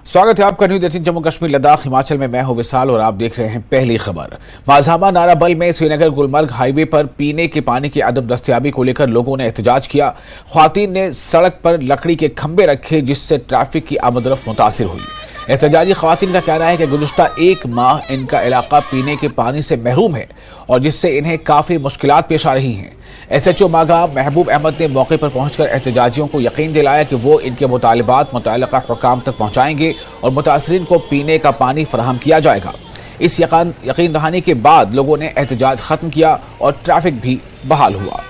स्वागत है आपका न्यूज़ 18 जम्मू कश्मीर लद्दाख हिमाचल में। मैं हूं विशाल और आप देख रहे हैं पहली खबर। माज़ामा नाराबल में श्रीनगर गुलमर्ग हाईवे पर पीने के पानी की अदम दस्तयाबी को लेकर लोगों ने एहतजाज किया। ख्वातीन ने सड़क पर लकड़ी के खंभे रखे जिससे ट्रैफिक की आमदरफ्त मुतासिर हुई। एहतजाजी ख्वातीन का कहना है कि गुज़श्ता एक माह इनका इलाका पीने के पानी से महरूम है और जिससे इन्हें काफ़ी मुश्किलात पेश आ रही हैं। SHO मागाम महबूब अहमद ने मौके पर पहुंचकर एहतजाजियों को यकीन दिलाया कि वो इनके मुतालिबात मुतल्लिका हुकाम तक पहुंचाएंगे और मुतासरीन को पीने का पानी फराहम किया जाएगा। इस यकीन दहानी के बाद लोगों ने एहतजाज खत्म किया और ट्रैफिक भी बहाल हुआ।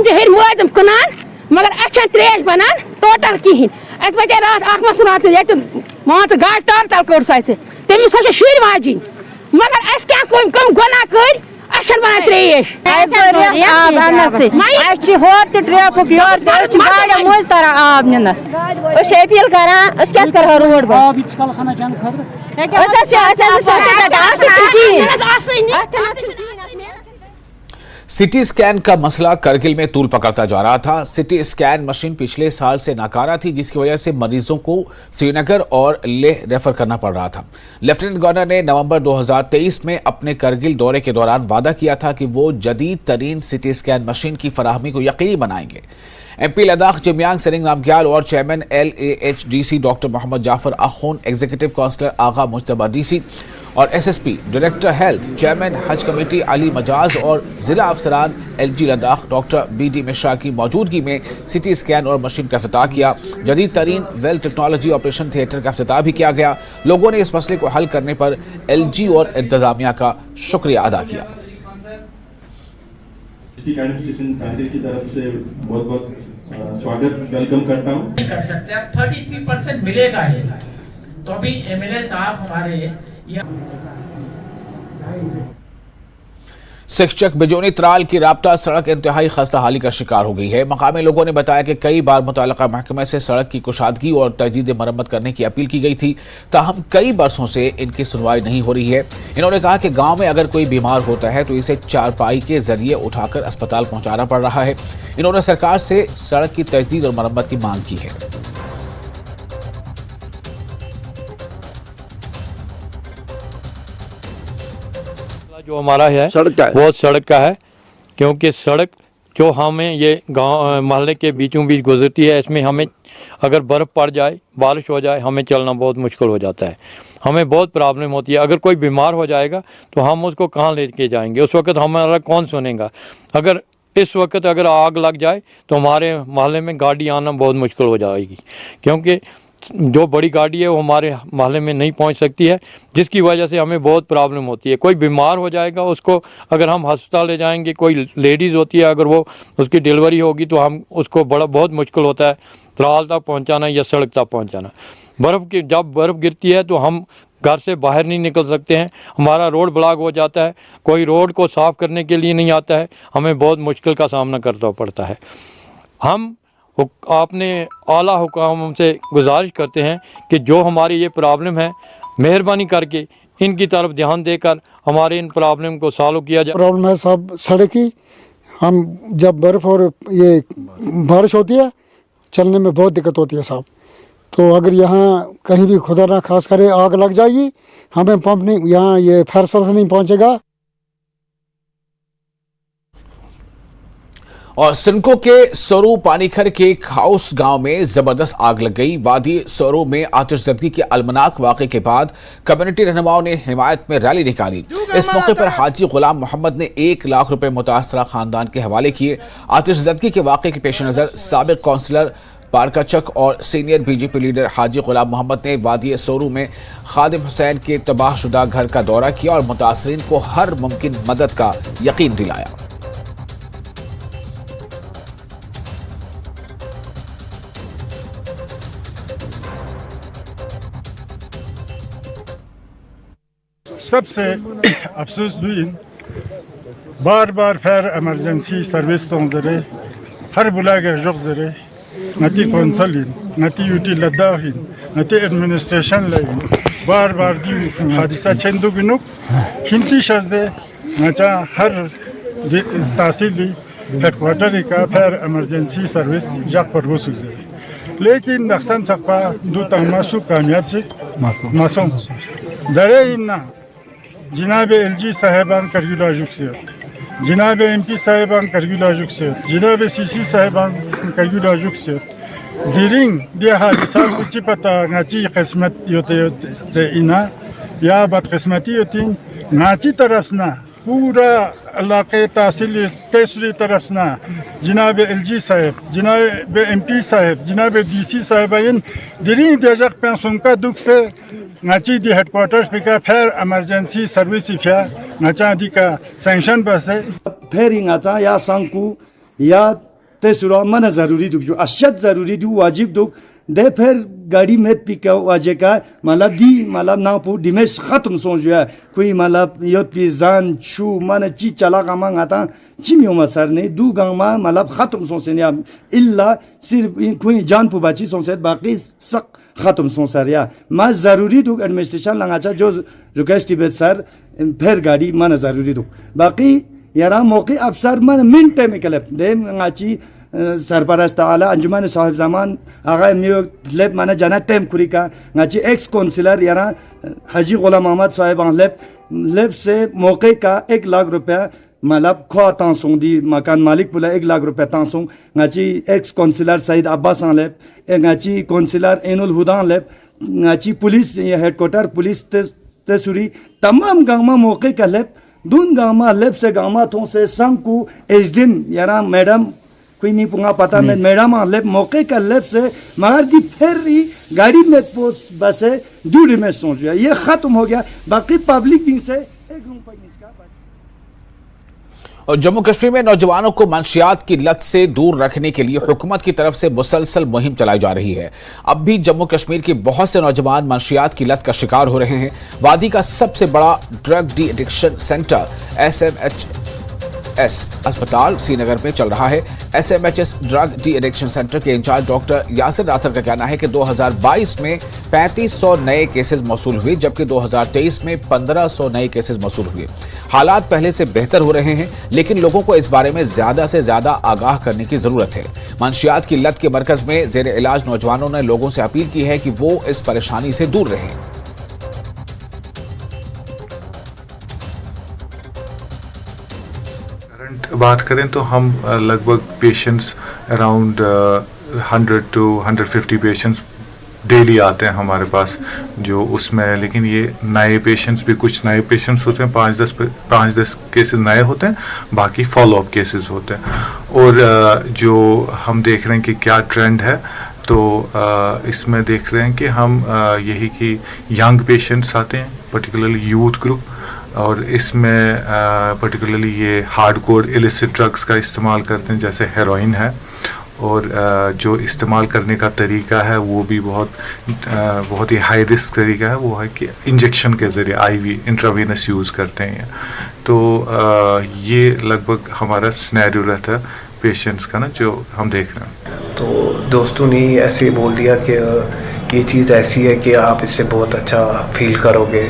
हेर मुलाजिम कुनान मगर अच्छा त्रेश बनान टोटल कहीं बचे रात मसरात मान गाड़ टर तल कड़ तमिस शुर वाजिन मगर क्या कम गुना कर बनान त्रेश मज तर आब निनस अपील कर रोड सिटी स्कैन का मसला करगिल में तूल पकड़ता जा रहा था। सिटी स्कैन मशीन पिछले साल से नाकारा थी जिसकी वजह से मरीजों को श्रीनगर और लेह रेफर करना पड़ रहा था। लेफ्टिनेंट गवर्नर ने नवंबर 2023 में अपने करगिल दौरे के दौरान वादा किया था कि वो जदीद तरीन सिटी स्कैन मशीन की फराहमी को यकीनी बनाएंगे। MP लद्दाख जमयांग सेरिंग नामग्याल और chairman LAHDC doctor Mohammad Jafar Akhoon, executive councillor Agha Mujtaba DC और SSP director health, chairman Haj committee Ali Majaz और जिला अफसरान LG Ladakh doctor BD Mishra की मौजूदगी में सिटी स्कैन और मशीन का इफ्तिताह किया। जदीद तरीन वेल टेक्नोलॉजी ऑपरेशन थिएटर का इफ्तिताह भी किया गया। लोगों ने इस मसले को हल करने पर LG और इंतजामिया का शुक्रिया अदा किया। की तरफ से बहुत स्वागत वेलकम करता हूँ। कर सकते हैं 33% मिलेगा ही, तो अभी MLA साहब हमारे शिक्षक बिजोनी त्राल की राब्ता सड़क इंतहाई खस्ता हाली का शिकार हो गई है। मकामी लोगों ने बताया कि कई बार मुतल्लिका महकमे से सड़क की कुशादगी और तजदीद मरम्मत करने की अपील की गई थी, ताहम कई बरसों से इनकी सुनवाई नहीं हो रही है। इन्होंने कहा कि गांव में अगर कोई बीमार होता है तो इसे चारपाई के जरिए उठाकर अस्पताल पहुंचाना पड़ रहा है। इन्होंने सरकार से सड़क की तजदीद और मरम्मत की मांग की है। जो हमारा है वो सड़क का है, क्योंकि सड़क जो हमें ये गांव मोहल्ले के बीचों बीच गुजरती है, इसमें हमें अगर बर्फ़ पड़ जाए, बारिश हो जाए, हमें चलना बहुत मुश्किल हो जाता है। हमें बहुत प्रॉब्लम होती है। अगर कोई बीमार हो जाएगा तो हम उसको कहाँ लेके जाएंगे? उस वक्त हमारा कौन सुनेगा? अगर इस वक्त अगर आग लग जाए तो हमारे मोहल्ले में गाड़ी आना बहुत मुश्किल हो जाएगी, क्योंकि जो बड़ी गाड़ी है वो हमारे मोहल्ले में नहीं पहुंच सकती है, जिसकी वजह से हमें बहुत प्रॉब्लम होती है। कोई बीमार हो जाएगा, उसको अगर हम अस्पताल ले जाएंगे, कोई लेडीज़ होती है, अगर वो उसकी डिलीवरी होगी तो हम उसको बहुत मुश्किल होता है त्राल तक पहुंचाना या सड़क तक पहुंचाना। जब बर्फ़ गिरती है तो हम घर से बाहर नहीं निकल सकते हैं, हमारा रोड ब्लॉक हो जाता है, कोई रोड को साफ़ करने के लिए नहीं आता है, हमें बहुत मुश्किल का सामना करना पड़ता है। हम आपने आला हुकाम से गुजारिश करते हैं कि जो हमारी ये प्रॉब्लम है, मेहरबानी करके इनकी तरफ ध्यान देकर हमारे इन प्रॉब्लम को सॉल्व किया जाए। प्रॉब्लम है सब सड़क की। हम जब बर्फ़ और ये बारिश होती है चलने में बहुत दिक्कत होती है साहब। तो अगर यहाँ कहीं भी खुदा ना खास करे आग लग जाएगी, हमें पंप नहीं, यहाँ ये फायर सर्विस नहीं पहुँचेगा। और सिनको के सरू पानीखर के एक हाउस गांव में जबरदस्त आग लग गई। वादी सरू में आतिशज़दगी के अलमनाक वाक़े के बाद कम्युनिटी रहनुमाओं ने हिमायत में रैली निकाली। इस मौके पर हाजी गुलाम मोहम्मद ने 1 लाख रुपए मुतासरा खानदान के हवाले किए। आतिशज़दगी के वाक़े के पेश नज़र साबिक काउंसलर पारकाचक और सीनियर BJP लीडर हाजी गुलाम मोहम्मद ने वादी सोरू में खादिम हुसैन के तबाहशुदा घर का दौरा किया और मुतासरीन को हर मुमकिन मदद का यकीन दिलाया। सबसे अफसोस दुइन बार बार फायर इमरजेंसी सर्विस तो जरे हर बुलागे जोक जरे नती कौंसलिन नती यूटी लद्दाखिन नती एडमिनिस्ट्रेशन लाइन बार बार दी हादिसा चंदू बिनुक खिंती शजदे नचा हर तहसीली हेडक्वार्टर का फिर इमरजेंसी सर्विस जब पर हो सुझे लेकिन नक्सन सकपा दो तमाशु कामयाब से मासूम दरे इन्ना जनाब एलजी साहेबान करगिला जुक्सियत जनाब एमपी साहेबान करगिला जुक्सियत जनाब सीसी साहेबान करगिला जुक्सियत दिरिंग दिया हादिसा कुछ पता नाची किस्मत योते इना या बदकिस्मती होती नाची तरफ ना पूरा इलाके तहसील तेसरी तरफ ना जनाब एलजी साहब जनाब एमपी साहब जनाब डीसी साहब इन दिरिंग देजक पेंशन का दुख से नाची दी हेडक्वार्टर फिका फिर इमरजेंसी सर्विस फिया नाचा दी का सैंक्शन बसे फिर नाचा या संकु या तेसुरा मन जरूरी दुख जो अशद जरूरी दु वाजिब दुख दे फिर गाड़ी में पिका वाजे का माला दी माला ना पू दिमेश खत्म सो जो है कोई माला योत पी जान छू मन ची चला गामा गाता चिमियो मसर ने दू गामा माला खत्म सो से ने इल्ला सिर्फ कोई जान पू बाची सो से बाकी सक खत्म सो सर या मा जरूरी दुख एडमिनिस्ट्रेशन लंगाचा जो रिक्वेस्ट टिबेट सर फिर गाड़ी मन जरूरी दुख बाकी यारा मौके अफसर मन मिनट में कलेप दे ngachi सरपरस्त आला अंजुमन साहिब जमान आगा मियो लेप माने जाना टेम कुरिका ngachi एक्स काउंसिलर यारा हाजी गुलाम मोहम्मद साहिब लेप से मौके का 1 लाख रुपया मतलब खो तांसों दी मकान मालिक पुला 1 लाख रुपया तांसों ngachi ex councillor Syed Abbas लेप ngachi काउंसिलर एनुल हुदा लेप ngachi पुलिस हेडक्वार्टर पुलिस तेसुरी तमाम गांव मौके का लेप दून गांव लेप से गांव तो से संकु एसडीएम यारा मैडम कोई नहीं पुंगा पता में मैडम लेप मौके का लेप से मगर दी फेरी गाड़ी में पोस्ट बसे दूरी में सोच गया ये खत्म हो गया बाकी पब्लिक दिन से एक रूम पर इसका और जम्मू कश्मीर में नौजवानों को मंशियात की लत से दूर रखने के लिए हुकूमत की तरफ से मुसलसल मुहिम चलाई जा रही है। अब भी जम्मू कश्मीर के बहुत से नौजवान मंशियात की लत का शिकार हो रहे हैं। वादी का सबसे बड़ा drug de addiction centre SMHS अस्पताल श्रीनगर में चल रहा है। SMHS drug de addiction centre के इंचार्ज डॉक्टर यासिर राथर का कहना है कि 2022 में 3500 नए केसेस मौसूल हुए, जबकि 2023 में 1500 नए केसेस मौसूल हुए। हालात पहले से बेहतर हो रहे हैं, लेकिन लोगों को इस बारे में ज्यादा से ज्यादा आगाह करने की जरूरत है। मंशियात की लत के मरकज में जेर इलाज नौजवानों ने लोगों से अपील की है कि वो इस परेशानी से दूर रहें। बात करें तो हम लगभग patients around 100 to 150 patients daily आते हैं हमारे पास जो उसमें, लेकिन ये नए पेशेंट्स भी कुछ नए पेशेंट्स होते हैं, 5-10 केसेस नए होते हैं, बाकी फॉलोअप केसेस होते हैं। और जो हम देख रहे हैं कि क्या ट्रेंड है, तो इसमें देख रहे हैं कि हम यही कि यंग पेशेंट्स आते हैं, पर्टिकुलरली यूथ ग्रुप, और इसमें पर्टिकुलरली ये हार्डकोर इलिसिट ड्रग्स का इस्तेमाल करते हैं, जैसे हेरोइन है, और जो इस्तेमाल करने का तरीका है वो भी बहुत ही हाई रिस्क तरीका है, वो है कि इंजेक्शन के ज़रिए IV इंट्रावेनस यूज़ करते हैं। तो ये लगभग हमारा सिनेरियो रहता है पेशेंट्स का ना, जो हम देख रहे हैं। तो दोस्तों ने ऐसे बोल दिया कि ये चीज़ ऐसी है कि आप इससे बहुत अच्छा फील करोगे।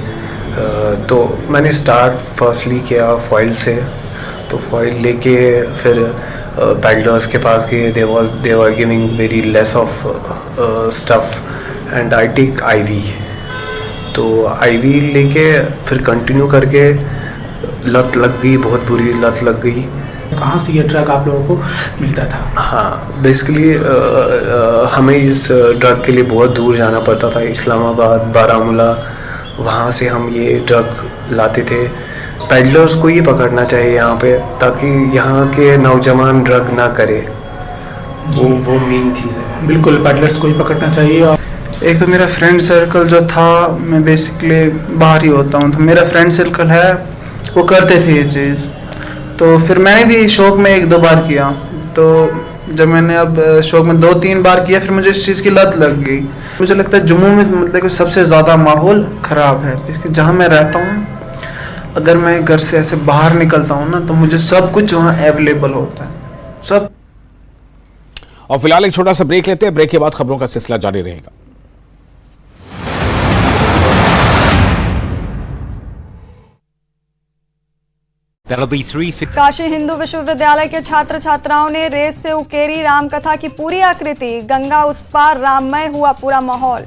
तो मैंने स्टार्ट फर्स्टली किया फॉइल से, तो फॉइल लेके फिर पेडलर्स के पास गए, they were giving very less of stuff and I take IV। तो IV लेके फिर कंटिन्यू करके लत लग गई, बहुत बुरी लत लग गई। कहाँ से ये ड्रग आप लोगों को मिलता था? हाँ, बेसिकली हमें इस ड्रग के लिए बहुत दूर जाना पड़ता था, इस्लामाबाद, बारामूला, वहाँ से हम ये ड्रग लाते थे। पेडलर्स को ये पकड़ना चाहिए यहाँ पे, ताकि यहाँ के नौजवान ड्रग ना करे, वो मेन चीज़ है। बिल्कुल, पेडलर्स को ही पकड़ना चाहिए। और एक तो मेरा फ्रेंड सर्कल जो था, मैं बेसिकली बाहर ही होता हूँ, तो मेरा फ्रेंड सर्कल है वो करते थे ये चीज़, तो फिर मैंने भी शौक में 1-2 बार किया। तो जब मैंने अब शौक में 2-3 बार किया, फिर मुझे इस चीज़ की लत लग गई। मुझे लगता है जम्मू में मतलब सबसे ज़्यादा माहौल ख़राब है, क्योंकि जहाँ मैं रहता हूँ, अगर मैं घर से ऐसे बाहर निकलता हूँ ना, तो मुझे सब कुछ वहाँ अवेलेबल होता है, सब। और फिलहाल एक छोटा सा ब्रेक लेते हैं, ब्रेक के बाद खबरों का सिलसिला जारी रहेगा। काशी हिंदू विश्वविद्यालय के छात्र छात्राओं ने रेत से उकेरी रामकथा की पूरी आकृति। गंगा उस पार राममय हुआ पूरा माहौल।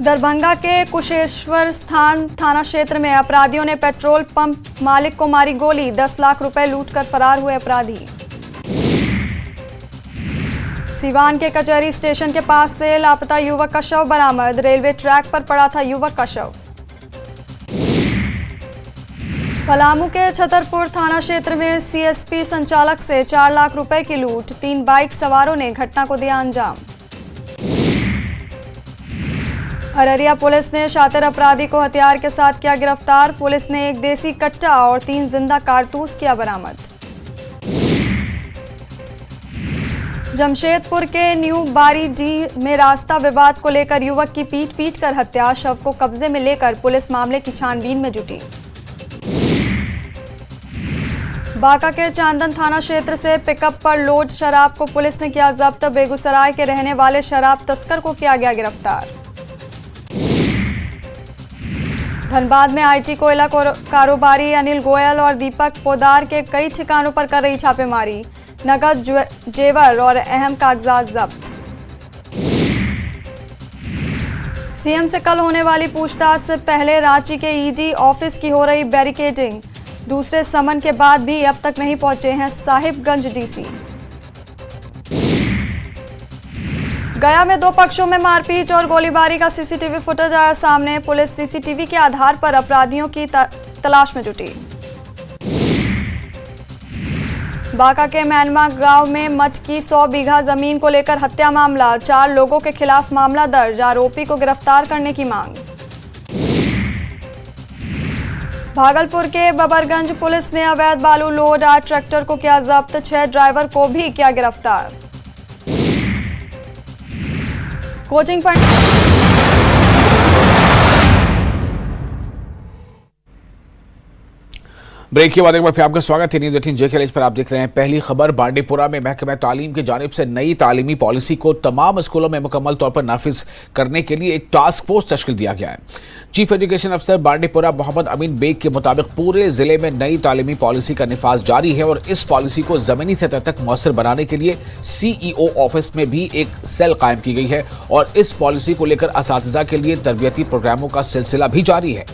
दरभंगा के कुशेश्वर स्थान थाना क्षेत्र में अपराधियों ने पेट्रोल पंप मालिक को मारी गोली। 10 लाख रुपए लूटकर फरार हुए अपराधी। सीवान के कचहरी स्टेशन के पास से लापता युवक का शव बरामद। रेलवे ट्रैक पर पड़ा था युवक का शव। पलामू के छतरपुर थाना क्षेत्र में सीएसपी संचालक से 4 लाख रुपए की लूट। 3 बाइक सवारों ने घटना को दिया अंजाम। अररिया पुलिस ने शातिर अपराधी को हथियार के साथ किया गिरफ्तार। पुलिस ने 1 देसी कट्टा और 3 जिंदा कारतूस किया बरामद। जमशेदपुर के न्यू बारीडीह में रास्ता विवाद को लेकर युवक की पीट कर हत्या। शव को कब्जे में लेकर पुलिस मामले की छानबीन में जुटी। बांका के चांदन थाना क्षेत्र से पिकअप पर लोड शराब को पुलिस ने किया जब्त। बेगूसराय के रहने वाले शराब तस्कर को किया गया गिरफ्तार। धनबाद में आईटी कोयला कारोबारी अनिल गोयल और दीपक पोदार के कई ठिकानों पर कर रही छापेमारी। नगद जेवर और अहम कागजात जब्त। सीएम से कल होने वाली पूछताछ से पहले रांची के ईडी ऑफिस की हो रही बैरिकेडिंग। दूसरे समन के बाद भी अब तक नहीं पहुंचे हैं साहिबगंज डीसी। गया में 2 पक्षों में मारपीट और गोलीबारी का सीसीटीवी फुटेज आया सामने। पुलिस सीसीटीवी के आधार पर अपराधियों की तलाश में जुटी। बांका के मैनमा गांव में मठ की 100 बीघा जमीन को लेकर हत्या मामला। 4 लोगों के खिलाफ मामला दर्ज। आरोपी को गिरफ्तार करने की मांग। भागलपुर के बबरगंज पुलिस ने अवैध बालू लोड 8 ट्रैक्टर को किया जब्त। 6 ड्राइवर को भी किया गिरफ्तार। कोचिंग ब्रेक के बाद एक बार फिर आपका स्वागत है न्यूज़ 18 JKLH पर। आप देख रहे हैं पहली खबर। बांडीपुरा में महकमा तालीम की जानिब से नई तालीमी पॉलिसी को तमाम स्कूलों में मुकम्मल तौर पर नाफिज करने के लिए एक टास्क फोर्स तश्कील दिया गया है। चीफ एजुकेशन अफसर बांडीपुरा मोहम्मद अमीन बेग के मुताबिक पूरे जिले में नई तालीमी पॉलिसी का निफाज जारी है और इस पॉलिसी को जमीनी सतह तक मौसर बनाने के लिए CEO ऑफिस में भी एक सेल कायम की गई है और इस पॉलिसी को लेकर असातिज़ा के लिए तरबियती प्रोग्रामों का सिलसिला भी जारी है।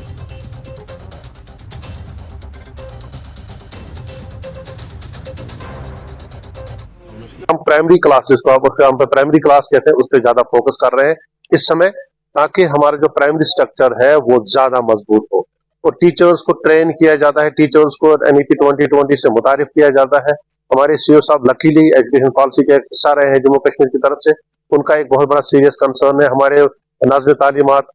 हम प्राइमरी क्लासेस को हम प्राइमरी क्लास कहते हैं उस पर ज्यादा फोकस कर रहे हैं इस समय, ताकि हमारा जो प्राइमरी स्ट्रक्चर है वो ज्यादा मजबूत हो और टीचर्स को ट्रेन किया जाता है। टीचर्स को NEP 2020 से मुतारिफ किया जाता है। हमारे CEO साहब लकीली एजुकेशन पॉलिसी के हिस्सा रहे हैं जम्मू कश्मीर की तरफ से। उनका एक बहुत बड़ा सीरियस कंसर्न है। हमारे नाज़िम तालीमात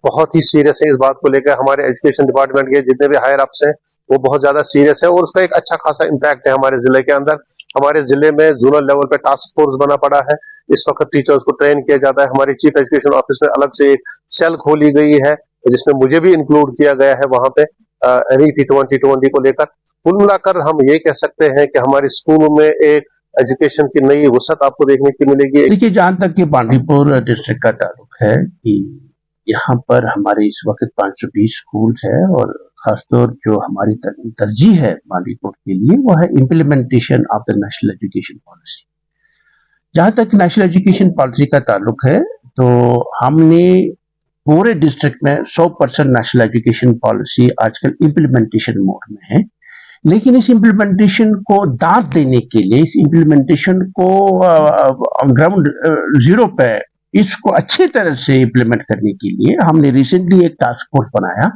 बहुत ही सीरियस है इस बात को लेकर। हमारे एजुकेशन डिपार्टमेंट के जितने भी हायर अप्स हैं वो बहुत ज्यादा सीरियस है और उसका एक अच्छा खासा इम्पैक्ट है हमारे जिले के अंदर। हमारे जिले में जोनल लेवल पे टास्क फोर्स बना पड़ा है। इस वक्त टीचर्स को ट्रेन किया जाता है। हमारी चीफ एजुकेशन ऑफिस में अलग से एक सेल खोली गई है जिसमें मुझे भी इंक्लूड किया गया है वहां पे NEP 2020 को लेकर। कुल मिलाकर हम ये कह सकते हैं कि हमारे स्कूलों में एक एजुकेशन की नई वसअत आपको देखने की मिलेगी। देखिए, जहाँ तक कि बांडीपुर डिस्ट्रिक्ट का ताल्लुक है कि यहाँ पर हमारे इस वक्त 520 स्कूल है और खासतौर जो हमारी तरजीह है बांडीपुर के लिए वो है implementation of the national education policy. जहाँ तक नेशनल एजुकेशन पॉलिसी का ताल्लुक है तो हमने पूरे डिस्ट्रिक्ट में 100% नेशनल एजुकेशन पॉलिसी आजकल इम्प्लीमेंटेशन मोड में है। लेकिन इस इम्प्लीमेंटेशन को दांत देने के लिए, इस इम्प्लीमेंटेशन को ग्राउंड जीरो पे इसको अच्छी तरह से इम्प्लीमेंट करने के लिए हमने रिसेंटली एक टास्क फोर्स बनाया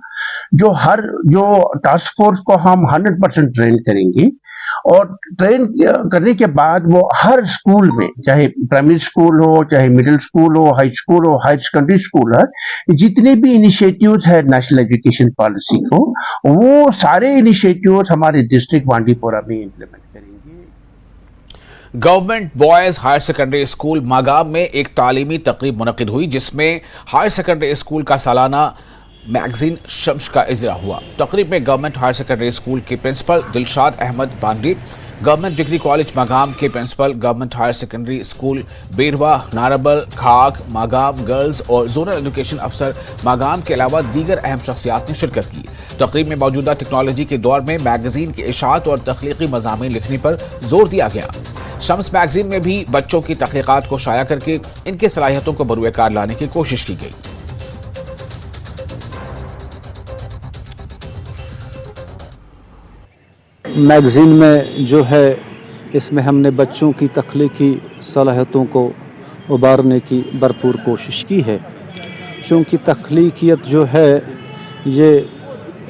जो टास्क फोर्स को हम 100% ट्रेन करेंगे और ट्रेन करने के बाद वो हर स्कूल में, चाहे प्राइमरी स्कूल हो, चाहे मिडिल स्कूल हो, हाई स्कूल हो, हाई सेकेंडरी स्कूल है, जितने भी इनिशिएटिव्स है नेशनल एजुकेशन पॉलिसी को, वो सारे इनिशिएटिव्स हमारे डिस्ट्रिक्ट बांडीपुरा में इम्प्लीमेंट करेंगे। Government boys higher secondary school Magam में एक तालीमी तकरीब मुनक्किद हुई जिसमें हायर सेकेंडरी स्कूल का सालाना मैगजीन शम्स का इजरा हुआ। तकरीब में गवर्नमेंट हायर सेकेंडरी स्कूल के principal Dilshad Ahmad Bandi, government degree college Magam के principal, government higher secondary school Beerwah, Narbal, Khag, Magam girls और जोनल एजुकेशन अफसर मागाम के अलावा दीगर अहम शख्सियात ने शिरकत की। तकरीब में मौजूदा टेक्नोलॉजी के दौर में मैगजीन की इशाअत और तख्लीकी मज़ामीन लिखने पर जोर दिया गया। शम्स मैगजीन में भी बच्चों की तख्लीकात को शाया करके इनकी सलाहियतों को बरूए कार लाने की कोशिश की गई। मैगज़ीन में जो है इसमें हमने बच्चों की तख्लीकी सलाहियतों को उभारने की भरपूर कोशिश की है, क्योंकि तख्लीकियत जो है ये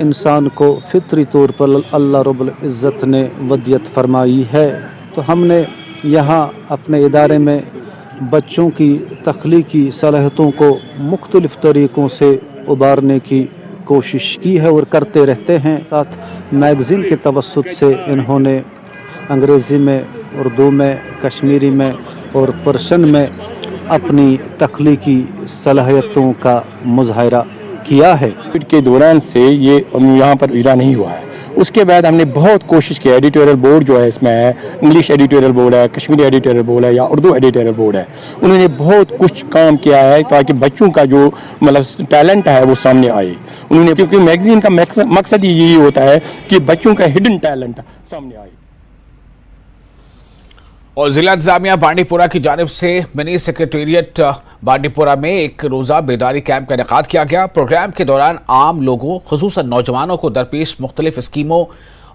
इंसान को फितरी तौर पर अल्लाह रब्बुल इज़्ज़त ने वदियत फरमाई है। तो हमने यहाँ अपने इदारे में बच्चों की तख्लीकी सलाहियतों को मुख्तलिफ़ तरीक़ों से उभारने की कोशिश की है और करते रहते हैं। साथ मैगज़ीन के तवस्सुत से इन्होंने अंग्रेज़ी में, उर्दू में, कश्मीरी में और पर्शियन में अपनी तख्लीकी सलाहियतों का मुज़ाहिरा किया है। कोविड के दौरान से ये यहाँ पर इजरा नहीं हुआ है। उसके बाद हमने बहुत कोशिश की, एडिटोरियल बोर्ड जो है इसमें है, इंग्लिश एडिटोरियल बोर्ड है, कश्मीरी एडिटोरियल बोर्ड है या उर्दू एडिटोरियल बोर्ड है, उन्होंने बहुत कुछ काम किया है ताकि बच्चों का जो मतलब टैलेंट है वो सामने आए। उन्होंने, क्योंकि मैगजीन का मकसद ही यही होता है कि बच्चों का हिडन टैलेंट सामने आए। और जिला इंतजामिया बांडीपुरा की जानिब से मिनी सेक्रेटेरिएट बांडीपुरा में एक रोज़ा बेदारी कैंप का इनेकाद किया गया। प्रोग्राम के दौरान आम लोगों, खुसूसन नौजवानों को दरपेश मुख्तलिफ स्कीमों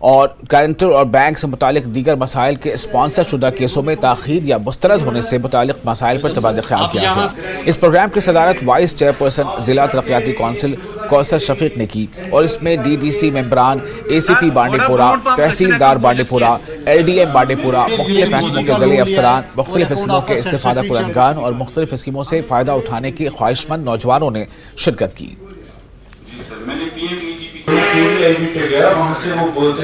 और गारंटर और बैंक से मुतालिक दीगर मसाइल के स्पॉन्सर शुदा केसों में ताखीर या मुस्तरद होने से मुतालिक मसाइल पर तबादला ख्याल किया गया। इस प्रोग्राम की सदारत वाइस चेयरपर्सन जिला तरक्याती कौंसिल कौसर शफीक ने की और इसमें DDC मेंबरान, ACP बांडीपुरा, तहसीलदार बांडीपुरा, LDM बांडीपुरा, मुख्तलिफ महकमों के ज़िले अफसरान, मुख्तलिफ स्कीमों के इस्तिफादा कुनंदगान और मुख्तलिफ स्कीमों से फ़ायदा उठाने के ख्वाहिशमंद नौजवानों ने शिरकत की।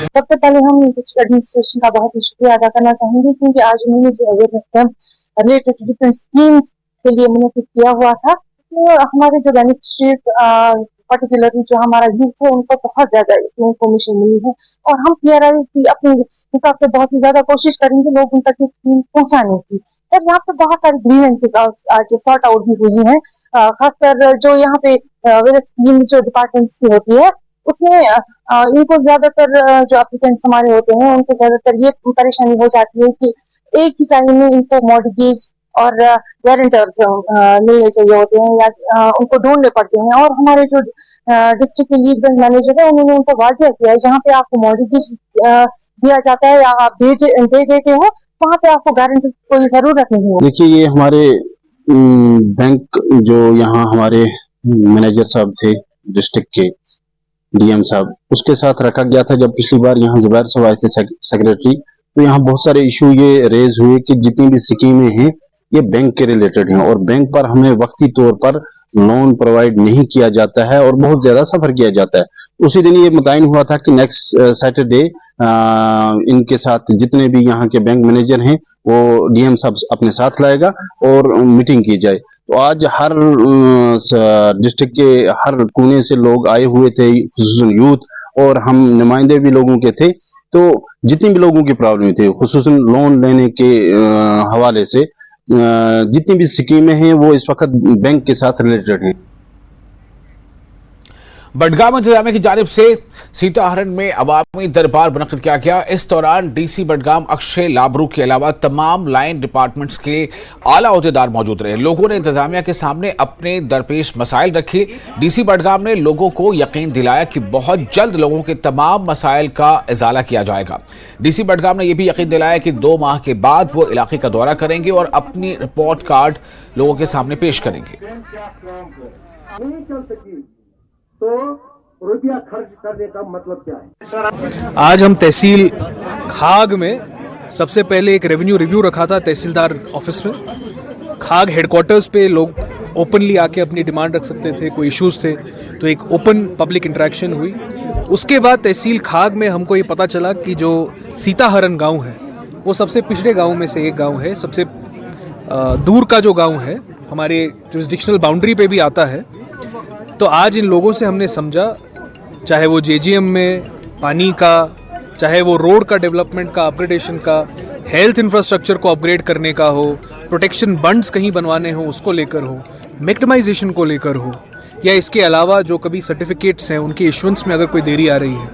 सबसे पहले हम डिस्ट्रिक्ट एडमिनिस्ट्रेशन का बहुत ही शुक्रिया अदा करना चाहेंगे, क्योंकि आज उन्होंने जो awareness camp related to different schemes के लिए मुनक़िद किया हुआ था, तो हमारे जो बेनिफिशरीज पर्टिकुलरली जो हमारा यूथ है उनको बहुत ज्यादा इसमें इंफॉर्मेशन मिली है और हम PRI की अपने हिसाब से बहुत ही ज्यादा कोशिश करेंगे लोग उन तक स्कीम पहुंचाने की। और यहाँ पे बहुत सारी ग्रीवेंसेस आज सॉर्ट आउट भी हुई हैं, खासकर जो यहाँ पे वेरियस स्कीम जो डिपार्टमेंट्स की होती है उसमें इनको ज्यादातर जो एप्लीकेंट्स हमारे होते हैं उनको ज्यादातर ये परेशानी हो जाती है कि एक ही टाइम में इनको मॉर्गेज और गारंटर्स मिलने चाहिए होते हैं या उनको ढूंढने पड़ते हैं। और हमारे जो डिस्ट्रिक्ट के लीड बैंक मैनेजर है उन्होंने उनको वाजिया किया है, जहाँ पे आपको मॉर्गेज दिया जाता है या आप दे देते हो वहाँ पे आपको गारंटर की कोई जरूरत नहीं है। देखिए, ये हमारे बैंक जो यहाँ हमारे मैनेजर साहब थे डिस्ट्रिक्ट के, DM साहब, उसके साथ रखा गया था। जब पिछली बार यहाँ जुबैर साहब आए थे सेक्रेटरी, तो यहाँ बहुत सारे इशू ये रेज हुए कि जितनी भी स्कीमें हैं ये बैंक के रिलेटेड हैं और बैंक पर हमें वक्ती तौर पर लोन प्रोवाइड नहीं किया जाता है और बहुत ज्यादा सफर किया जाता है। उसी दिन ये मुतयन हुआ था कि नेक्स्ट सैटरडे इनके साथ जितने भी यहाँ के बैंक मैनेजर हैं वो DM साहब अपने साथ लाएगा और मीटिंग की जाए। तो आज हर डिस्ट्रिक्ट के हर कोने से लोग आए हुए थे, खुसूसन यूथ, और हम नुमाइंदे भी लोगों के थे। तो जितनी भी लोगों की प्रॉब्लम थी, खुसूसन लोन लेने के हवाले से जितनी भी स्कीमें हैं वो इस वक्त बैंक के साथ रिलेटेड हैं। बडगाम इंतजामिया की जानिब से सीताहरण में अवामी दरबार मुनक़िद किया गया। इस दौरान DC बडगाम अक्षय लाबरू के अलावा तमाम लाइन डिपार्टमेंट्स के आला ओहदेदार मौजूद रहे। लोगों ने इंतजामिया के सामने अपने दरपेश मसाइल रखे। DC बडगाम ने लोगों को यकीन दिलाया कि बहुत जल्द लोगों के तमाम मसाइल का इजाला किया जाएगा। DC बडगाम ने यह भी यकीन दिलाया कि 2 माह के बाद वो इलाके का दौरा करेंगे और अपनी रिपोर्ट कार्ड लोगों के सामने पेश करेंगे। तो रुपया खर्च करने का मतलब क्या है? आज हम तहसील खाग में सबसे पहले एक रेवेन्यू रिव्यू रखा था तहसीलदार ऑफिस में। खाग हेडक्वार्टर्स पे लोग ओपनली आके अपनी डिमांड रख सकते थे, कोई इश्यूज थे, तो एक ओपन पब्लिक इंटरेक्शन हुई। उसके बाद तहसील खाग में हमको ये पता चला कि जो सीताहरण गांव है वो सबसे पिछड़े गांव में से एक गांव है, सबसे दूर का जो गांव है, हमारे जुरिसडिक्शनल बाउंड्री पे भी आता है। तो आज इन लोगों से हमने समझा, चाहे वो JGM में पानी का चाहे वो रोड का डेवलपमेंट का, अपग्रेडेशन का, हेल्थ इंफ्रास्ट्रक्चर को अपग्रेड करने का हो, प्रोटेक्शन बंड्स कहीं बनवाने हो उसको लेकर हो, मैग्नेटाइजेशन को लेकर हो, या इसके अलावा जो कभी सर्टिफिकेट्स हैं उनके इशुएंस में अगर कोई देरी आ रही है,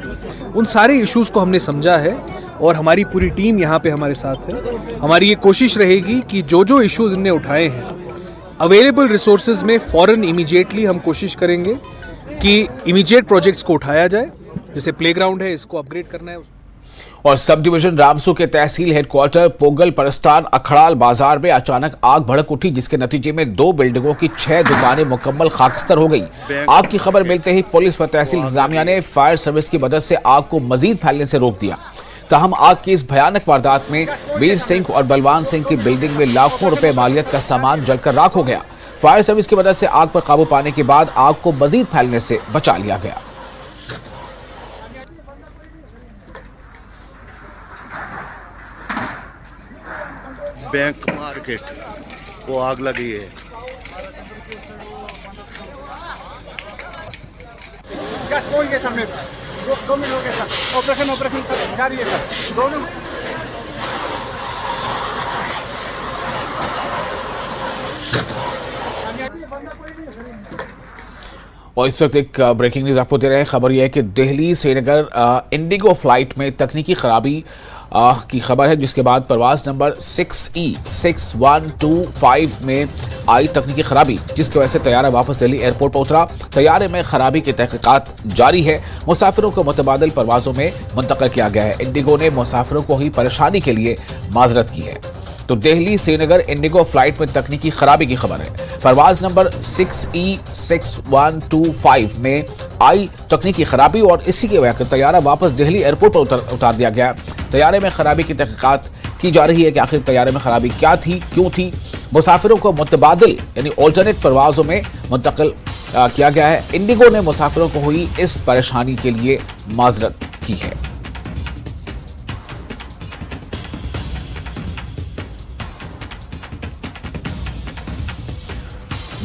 उन सारे इश्यूज़ को हमने समझा है और हमारी पूरी टीम यहाँ पे हमारे साथ है। हमारी ये कोशिश रहेगी कि जो जो इश्यूज़ इनने उठाए हैं अवेलेबल रिसोर्सेज में फ़ौरन इमीडिएटली हम कोशिश करेंगे कि इमीडिएट प्रोजेक्ट्स को उठाया जाए। जैसे प्लेग्राउंड है, इसको अपग्रेड करना है। और सब डिवीजन रामसू के तहसील हेडक्वार्टर पोगल परस्तान अखड़ाल बाजार में अचानक आग भड़क उठी, जिसके नतीजे में 2 बिल्डिंगों की 6 दुकानें मुकम्मल खाकस्तर हो गई। आग की खबर मिलते ही पुलिस व तहसील इंतजामिया ने फायर सर्विस की मदद से आग को मजीद फैलने से रोक दिया। ताहम आग की इस भयानक वारदात में वीर सिंह और बलवान सिंह की बिल्डिंग में लाखों रुपए मालियत का सामान जलकर राख हो गया। फायर सर्विस की मदद से आग पर काबू पाने के बाद आग को मजीद फैलने से बचा लिया गया। बैंक मार्केट को आग लगी है। ऑपरेशन जारी है सर। दोनों और इस वक्त एक ब्रेकिंग न्यूज आपको दे रहे हैं। खबर यह है कि दिल्ली श्रीनगर इंडिगो फ्लाइट में तकनीकी खराबी की खबर है, जिसके बाद परवाज नंबर 6E6125 में आई तकनीकी खराबी, जिसकी वजह से तैयारा वापस दिल्ली एयरपोर्ट पर उतरा। तैयारे में खराबी की तहकीकात जारी है। मुसाफिरों को मुतबादिल परवाजों में मुंतकिल किया गया है। इंडिगो ने मुसाफिरों को हुई परेशानी के लिए माजरत की है। तो दिल्ली श्रीनगर इंडिगो फ्लाइट में तकनीकी खराबी की खबर है। परवाज नंबर 6E6125 में आई तकनीकी खराबी और इसी की वजह से तैयारा वापस दिल्ली एयरपोर्ट पर उतार दिया गया। तैयारे में खराबी की तहकीकात की जा रही है कि आखिर तैयारे में खराबी क्या थी, क्यों थी। मुसाफिरों को मुतबादिल यानी ऑल्टरनेट परवाजों में मुंतकिल किया गया है। इंडिगो ने मुसाफिरों को हुई इस परेशानी के लिए माजरत की है।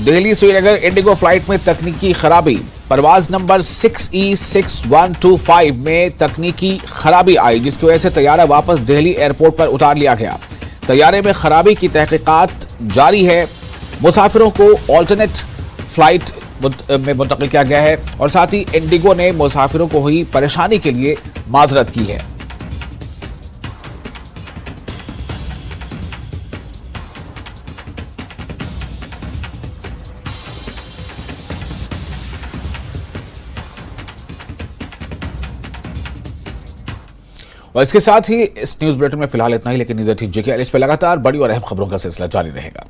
दिल्ली श्रीनगर इंडिगो फ्लाइट में तकनीकी खराबी। परवाज नंबर 6E6125 में तकनीकी खराबी आई, जिसकी वजह से तैयारा वापस दिल्ली एयरपोर्ट पर उतार लिया गया। तैयारे में खराबी की तहकीकात जारी है। मुसाफिरों को ऑल्टरनेट फ्लाइट में मुंतकिल किया गया है और साथ ही इंडिगो ने मुसाफिरों को हुई परेशानी के लिए माजरत की है। और इसके साथ ही इस न्यूज बुलेटिन में फिलहाल इतना ही, लेकिन न्यूज़ 18 JK पे लगातार बड़ी और अहम खबरों का सिलसिला जारी रहेगा।